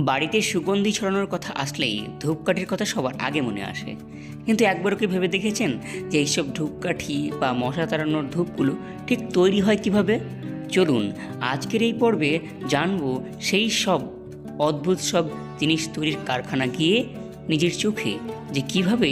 বাড়িতে সুগন্ধি ছড়ানোর কথা আসলেই ধূপকাঠির কথা সবার আগে মনে আসে। কিন্তু একবারও কি ভেবে দেখেছেন যে এইসব ধূপকাঠি বা মশা তাড়ানোর ধূপগুলো ঠিক তৈরি হয় কিভাবে? চলুন আজকের এই পর্বে জানবো সেই সব অদ্ভুত সব জিনিস তৈরির কারখানা গিয়ে নিজের চোখে যে কিভাবে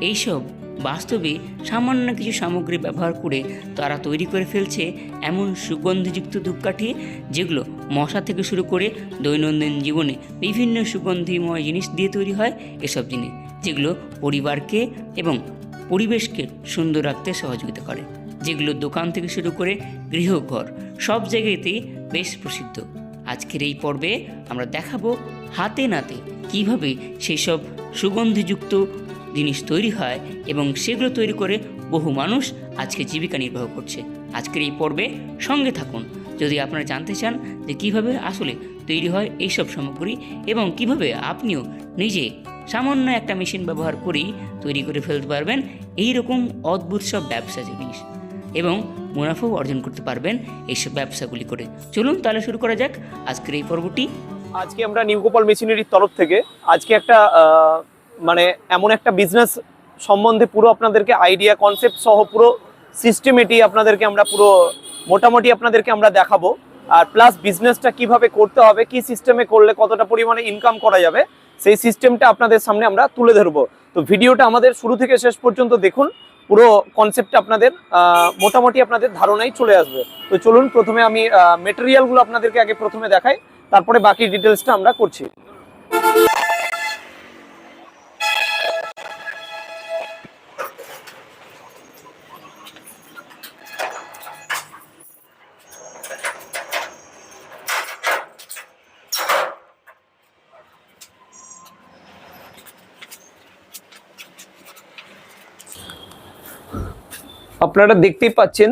এইসব বাস্তবে সামান্য কিছু সামগ্রী ব্যবহার করে তারা তৈরি করে ফেলছে এমন সুগন্ধিযুক্ত ধূপকাঠি, যেগুলো মশা থেকে শুরু করে দৈনন্দিন জীবনে বিভিন্ন সুগন্ধিময় জিনিস দিয়ে তৈরি হয়। এসব জিনিস যেগুলো পরিবারকে এবং পরিবেশকে সুন্দর রাখতে সহযোগিতা করে, যেগুলো দোকান থেকে শুরু করে গৃহঘর সব জায়গাতেই বেশ প্রসিদ্ধ। আজকের এই পর্বে আমরা দেখাবো হাতে নাতে কীভাবে সেই সব সুগন্ধিযুক্ত জিনিস তৈরি হয় এবং সেগুলো তৈরি করে বহু মানুষ আজকে জীবিকা নির্বাহ করছে। আজকের এই পর্বে সঙ্গে থাকুন যদি আপনারা জানতে চান যে কীভাবে আসলে তৈরি হয় এইসব সামগ্রী এবং কিভাবে আপনিও নিজে সামান্য একটা মেশিন ব্যবহার করেই তৈরি করে ফেলতে পারবেন এই রকম অদ্ভুত সব ব্যবসা জিনিস এবং মুনাফাও অর্জন করতে পারবেন এইসব ব্যবসাগুলি করে। চলুন তাহলে শুরু করা যাক আজকের এই পর্বটি। আজকে আমরা নিউ গোপাল মেশিনারির তরফ থেকে আজকে একটা মানে এমন একটা বিজনেস সম্বন্ধে পুরো আপনাদেরকে আইডিয়া কনসেপ্ট সহ পুরো সিস্টেমেটি আপনাদেরকে আমরা পুরো মোটামুটি আপনাদেরকে আমরা দেখাবো, আর প্লাস বিজনেসটা কিভাবে করতে হবে, কি সিস্টেমে করলে কতটা পরিমাণে ইনকাম করা যাবে সেই সিস্টেমটা আপনাদের সামনে আমরা তুলে ধরবো। তো ভিডিওটা আমাদের শুরু থেকে শেষ পর্যন্ত দেখুন, পুরো কনসেপ্টটা আপনাদের মোটামুটি আপনাদের ধারণাই চলে আসবে। তো চলুন প্রথমে আমি মেটেরিয়ালগুলো আপনাদেরকে আগে প্রথমে দেখাই, তারপরে বাকি ডিটেলসটা আমরা করছি। আপনারা দেখতেই পাচ্ছেন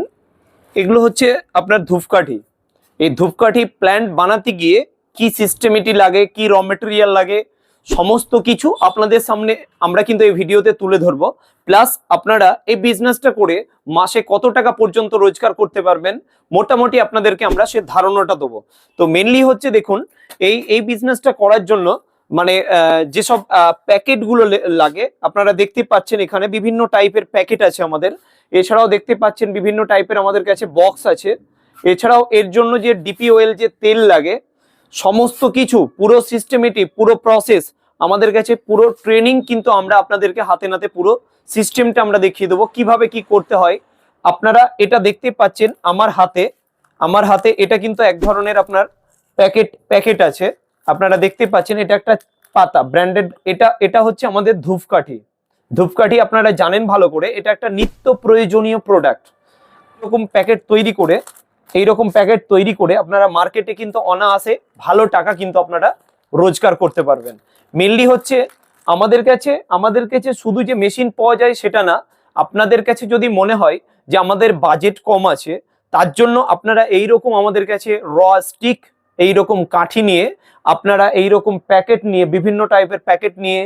এগুলো হচ্ছে আপনার ধূপকাঠি। এই ধূপকাঠি প্ল্যান্ট বানাতে গিয়ে কি সিস্টেমেটি লাগে, কি র মেটেরিয়াল লাগে, সমস্ত কিছু আপনাদের সামনে আমরা কিন্তু এই ভিডিওতে তুলে ধরবো। প্লাস আপনারা এই বিজনেসটা করে মাসে কত টাকা পর্যন্ত রোজগার করতে পারবেন মোটামুটি আপনাদেরকে আমরা সে ধারণাটা দেবো। তো মেনলি হচ্ছে দেখুন এই বিজনেসটা করার জন্য মানে যেসব প্যাকেটগুলো লাগে আপনারা দেখতে পাচ্ছেন এখানে বিভিন্ন টাইপের প্যাকেট আছে আমাদের। এছাড়াও দেখতে পাচ্ছেন বিভিন্ন টাইপের আমাদের কাছে বক্স আছে। এছাড়াও এর জন্য যে ডিপি অয়েল যে তেল লাগে সমস্ত কিছু পুরো সিস্টেমেটিক পুরো প্রসেস আমাদের কাছে পুরো ট্রেনিং কিন্তু আমরা আপনাদেরকে হাতে নাতে পুরো সিস্টেমটা আমরা দেখিয়ে দেবো কিভাবে কি করতে হয়। আপনারা এটা দেখতে পাচ্ছেন আমার হাতে এটা কিন্তু এক ধরনের আপনার প্যাকেট আছে। আপনারা দেখতে পাচ্ছেন এটা একটা পাতা ব্র্যান্ডেড, এটা হচ্ছে আমাদের ধূপকাঠি আপনারা জানেন ভালো করে এটা একটা নিত্য প্রয়োজনীয় প্রোডাক্ট। এরকম প্যাকেট তৈরি করে আপনারা মার্কেটে কিন্তু অনায়াসে ভালো টাকা কিন্তু আপনারা রোজগার করতে পারবেন। মেনলি হচ্ছে আমাদের কাছে শুধু যে মেশিন পাওয়া যায় সেটা না, আপনাদের কাছে যদি মনে হয় যে আমাদের বাজেট কম আছে তার জন্য আপনারা এইরকম আমাদের কাছে র স্টিক এইরকম কাঠি নিয়ে আপনারা এইরকম প্যাকেট নিয়ে বিভিন্ন টাইপের প্যাকেট নিয়ে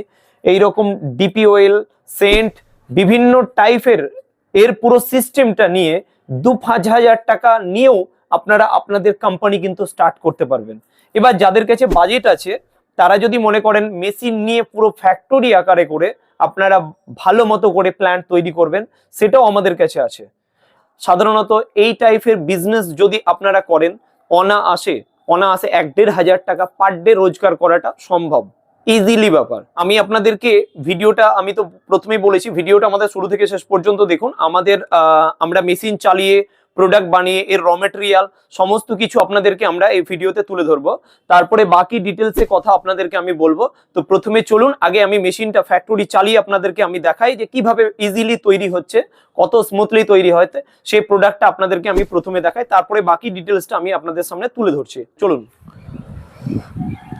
এইরকম ডিপি অয়েল সেন্ট বিভিন্ন টাইপের এর পুরো সিস্টেমটা নিয়ে 2,000 টাকা নিয়েও আপনারা আপনাদের কোম্পানি কিন্তু স্টার্ট করতে পারবেন। এবার যাদের কাছে বাজেট আছে তারা যদি মনে করেন মেশিন নিয়ে পুরো ফ্যাক্টরি আকারে করে আপনারা ভালো মতো করে প্ল্যান্ট তৈরি করবেন সেটাও আমাদের কাছে আছে। সাধারণত এই টাইপের বিজনেস যদি আপনারা করেন অনায়াসে 1,500 টাকা পার ডে রোজগার করাটা সম্ভব, ইজিলি ব্যাপার। আমি আপনাদেরকে ভিডিওটা আমি তো প্রথমেই বলেছি ভিডিওটা আমাদের শুরু থেকে শেষ পর্যন্ত দেখুন। আমরা মেশিন চালিয়ে প্রোডাক্ট বানিয়ে এর র মেটেরিয়াল সমস্ত কিছু আপনাদেরকে আমরা এই ভিডিওতে তুলে ধরবো, তারপরে বাকি ডিটেলসে কথা আপনাদেরকে আমি বলবো। তো প্রথমে চলুন আগে আমি মেশিনটা ফ্যাক্টরি চালিয়ে আপনাদেরকে আমি দেখাই যে কিভাবে ইজিলি তৈরি হচ্ছে, কত স্মুথলি তৈরি হচ্ছে সেই প্রোডাক্টটা আপনাদেরকে আমি প্রথমে দেখাই, তারপরে বাকি ডিটেলসটা আমি আপনাদের সামনে তুলে ধরছি। চলুন।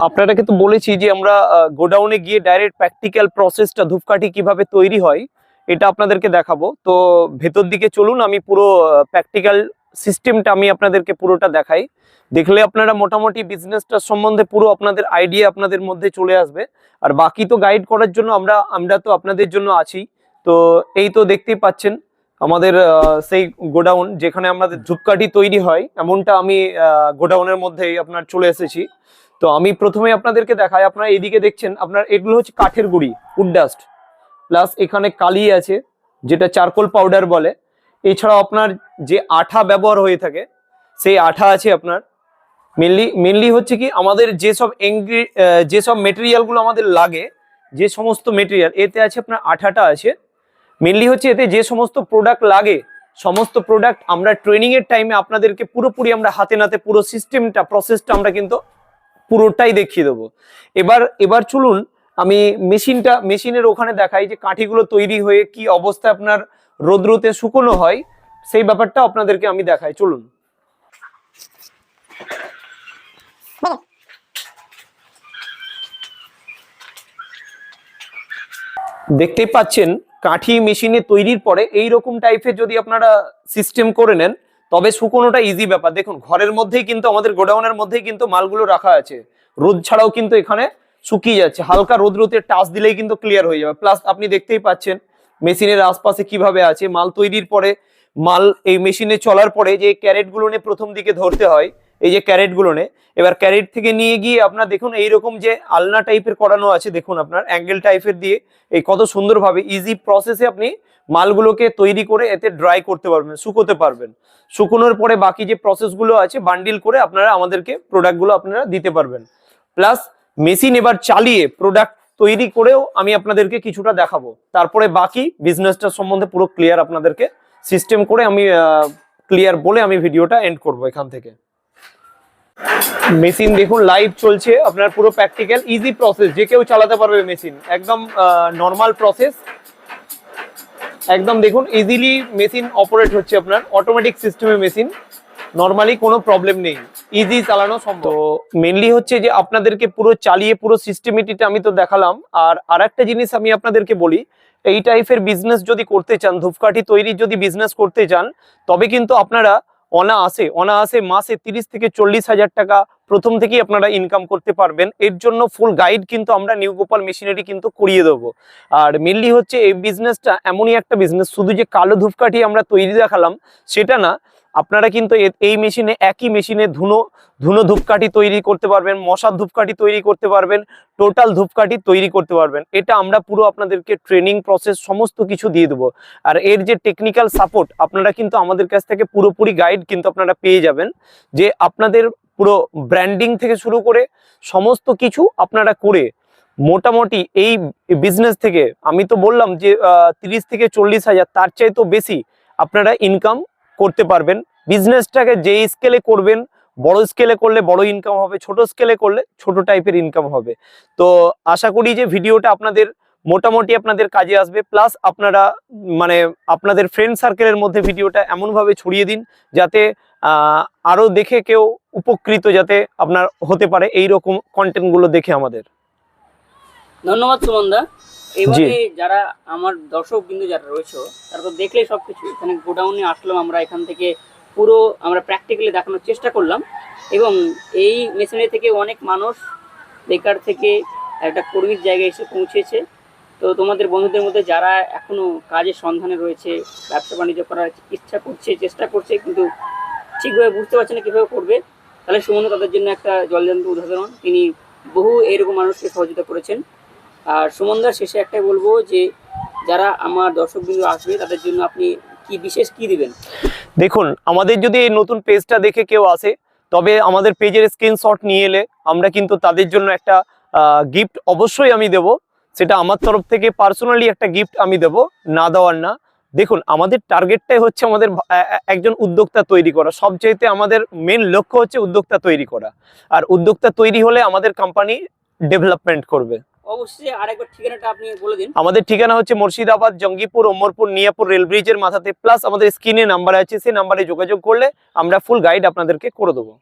আপনারা কিন্তু বলেছি যে আমরা গোডাউনে গিয়ে ডাইরেক্ট প্র্যাকটিক্যাল প্রসেসটা ধূপকাঠি কিভাবে তৈরি হয় এটা আপনাদেরকে দেখাবো। তো ভেতর দিকে চলুন, আমি পুরো প্র্যাকটিক্যাল সিস্টেমটা আমি আপনাদেরকে পুরোটা দেখাই। দেখলে আপনারা মোটামুটি বিজনেসটার সম্বন্ধে পুরো আপনাদের আইডিয়া আপনাদের মধ্যে চলে আসবে। আর বাকি তো গাইড করার জন্য আমরা তো আপনাদের জন্য আছি। তো এই তো দেখতেই পাচ্ছেন আমাদের সেই গোডাউন যেখানে আমাদের ধূপকাঠি তৈরি হয়, এমনটা আমি গোডাউনের মধ্যেই আপনার চলে এসেছি। তো আমি প্রথমে আপনাদেরকে দেখাই, আপনারা এইদিকে দেখছেন আপনার এগুলো হচ্ছে কাঠের গুঁড়ি, উড ডাস্ট, প্লাস এখানে কালি আছে যেটা চারকোল পাউডার বলে। এছাড়াও আপনার যে আঠা ব্যবহার হয়ে থাকে সেই আঠা আছে আপনার। মেনলি হচ্ছে কি আমাদের যেসব মেটেরিয়ালগুলো আমাদের লাগে, যে সমস্ত মেটেরিয়াল এতে আছে আপনার আঠাটা আছে। মেনলি হচ্ছে এতে যে সমস্ত প্রোডাক্ট লাগে সমস্ত প্রোডাক্ট আমরা ট্রেনিং এর টাইমে আপনাদেরকে পুরোপুরি আমরা হাতে নাতে পুরো সিস্টেমটা প্রসেসটা আমরা কিন্তু পুরোটাই দেখিয়ে দেবো। এবার চলুন আমি মেশিনের ওখানে দেখাই যে কাঠিগুলো তৈরি হয়ে কি অবস্থায় আপনার রোদ্রুতে শুকনো হয়, সেই ব্যাপারটা আপনাদেরকে আমি দেখাই, চলুন। দেখতেই পাচ্ছেন কাঠি মেশিনে তৈরির পরে এইরকম টাইপের যদি আপনারা সিস্টেম করে নেন তবে শুকোনোটা ইজি ব্যাপার। দেখুন ঘরের মধ্যেই কিন্তু আমাদের গোডাউনের মধ্যেই কিন্তু মালগুলো রাখা আছে, রোদ ছাড়াও কিন্তু এখানে শুকিয়ে যাচ্ছে, হালকা রোদে টাচ দিলেই কিন্তু ক্লিয়ার হয়ে যাবে। প্লাস আপনি দেখতেই পাচ্ছেন মেশিনের আশপাশে কিভাবে আছে মাল তৈরির পরে, মাল এই মেশিনে চলার পরে যে ক্যারেটগুলো নিয়ে প্রথম দিকে ধরতে হয়, এই যে ক্যারেটগুলো নিয়ে এবার ক্যারেট থেকে নিয়ে গিয়ে আপনার দেখুন এইরকম যে আলনা টাইপের করানো আছে, দেখুন আপনার অ্যাঙ্গেল টাইপের দিয়ে এই কত সুন্দরভাবে ইজি প্রসেসে আপনি মালগুলোকে তৈরি করে এতে ড্রাই করতে পারবেন, শুকোতে পারবেন। শুকোনোর পরে বাকি যে প্রসেসগুলো আছে বান্ডিল করে আপনারা আমাদেরকে প্রোডাক্টগুলো আপনারা দিতে পারবেন। প্লাস মেশিন এবার চালিয়ে প্রোডাক্ট তৈরি করেও আমি আপনাদেরকে কিছুটা দেখাবো, তারপরে বাকি বিজনেসটা সম্বন্ধে পুরো ক্লিয়ার আপনাদেরকে সিস্টেম করে আমি ক্লিয়ার বলে আমি ভিডিওটা এন্ড করব এখান থেকে। মেশিন দেখুন লাইভ চলছে আপনার, পুরো প্র্যাকটিক্যাল ইজি প্রসেস, যে কেউ চালাতে পারবে মেশিন, একদম নর্মাল প্রসেস, একদম দেখুন ইজিলি মেশিন অপারেট হচ্ছে আপনার অটোমেটিক সিস্টেমে মেশিন, নর্মালি কোনো প্রবলেম নেই, ইজি চালানো সম্ভব। মেনলি হচ্ছে যে আপনাদেরকে পুরো চালিয়ে পুরো সিস্টেমেটিকটা আমি তো দেখালাম। আর একটা জিনিস আমি আপনাদেরকে বলি, এই টাইপের বিজনেস যদি করতে চান, ধূপকাঠি তৈরির যদি বিজনেস করতে চান তবে কিন্তু আপনারা অনায়াসে মাসে 30 থেকে 40 হাজার টাকা প্রথম থেকেই আপনারা ইনকাম করতে পারবেন। এর জন্য ফুল গাইড কিন্তু আমরা নিউ গোপাল মেশিনারি কিন্তু করিয়ে দেবো। আর মেনলি হচ্ছে এই বিজনেসটা এমনই একটা বিজনেস, শুধু যে কালো ধূপকাঠি আমরা তৈরি দেখালাম সেটা না, আপনারা কিন্তু এই মেশিনে একই মেশিনে ধুনো ধূপকাঠি তৈরি করতে পারবেন, মশার ধূপকাঠি তৈরি করতে পারবেন, টোটাল ধূপকাঠি তৈরি করতে পারবেন। এটা আমরা পুরো আপনাদেরকে ট্রেনিং প্রসেস সমস্ত কিছু দিয়ে দেবো। আর এর যে টেকনিক্যাল সাপোর্ট আপনারা কিন্তু আমাদের কাছ থেকে পুরোপুরি গাইড কিন্তু আপনারা পেয়ে যাবেন, যে আপনাদের পুরো ব্র্যান্ডিং থেকে শুরু করে সমস্ত কিছু আপনারা করে মোটামুটি এই বিজনেস থেকে আমি তো বললাম যে 30 থেকে 40 হাজার, তার চাইতেও বেশি আপনারা ইনকাম করতে পারবেন। বিজনেসটাকে যে স্কেলে করবেন, বড় স্কেলে করলে বড় ইনকাম হবে, ছোট স্কেলে করলে ছোট টাইপের ইনকাম হবে। তো আশা করি যে ভিডিওটা আপনাদের মোটামুটি আপনাদের কাজে আসবে। প্লাস আপনারা মানে আপনাদের ফ্রেন্ড সার্কেলের মধ্যে ভিডিওটা এমনভাবে ছড়িয়ে দিন যাতে আরো দেখে কেউ উপকৃত যাতে আপনার হতে পারে এই রকম কন্টেন্টগুলো দেখে আমাদের। ধন্যবাদ সুমনদা। এবারে যারা আমার দর্শক বিন্দু যারা রয়েছে তারা তো দেখলেই সবকিছু, এখানে গোডাউনে আসলাম আমরা, এখান থেকে পুরো আমরা প্র্যাকটিক্যালি দেখানোর চেষ্টা করলাম এবং এই মেশিনারি থেকে অনেক মানুষ বেকার থেকে একটা কর্মীর জায়গায় এসে পৌঁছেছে। তো তোমাদের বন্ধুদের মধ্যে যারা এখনো কাজের সন্ধানে রয়েছে, ব্যবসা বাণিজ্য করার ইচ্ছা করছে, চেষ্টা করছে, কিন্তু ঠিকভাবে বুঝতে পারছে না কীভাবে করবে, তাহলে সুমন তাদের জন্য একটা জলজান্ত উদাহরণ। তিনি বহু এইরকম মানুষকে সহযোগিতা করেছেন। আর সুমনদার শেষে একটাই বলবো যে যারা আমার দর্শকবৃন্দ আসবে তাদের জন্য আপনি কি বিশেষ কি দিবেন? দেখুন আমাদের যদি এই নতুন পেজটা দেখে কেউ আসে তবে আমাদের পেজের স্ক্রিনশট নিয়ে এলে আমরা কিন্তু তাদের জন্য একটা গিফট অবশ্যই আমি দেব, সেটা আমার তরফ থেকে পার্সোনালি একটা গিফট আমি দেব, না দেওয়ার না। দেখুন আমাদের টার্গেটটাই হচ্ছে আমাদের একজন উদ্যোক্তা তৈরি করা, সবচাইতে আমাদের মেন লক্ষ্য হচ্ছে উদ্যোক্তা তৈরি করা। আর উদ্যোক্তা তৈরি হলে আমাদের কোম্পানি ডেভেলপমেন্ট করবে। অবশ্যই আরেকবার ঠিকানাটা আপনি বলে দিন। আমাদের ঠিকানা হচ্ছে মুর্শিদাবাদ, জঙ্গিপুর, ওমরপুর, নিয়াপুর রেল ব্রিজের মাথাতে। প্লাস আমাদের স্ক্রিনে নাম্বার আছে, সেই নাম্বারে যোগাযোগ করলে আমরা ফুল গাইড আপনাদেরকে করে দেবো।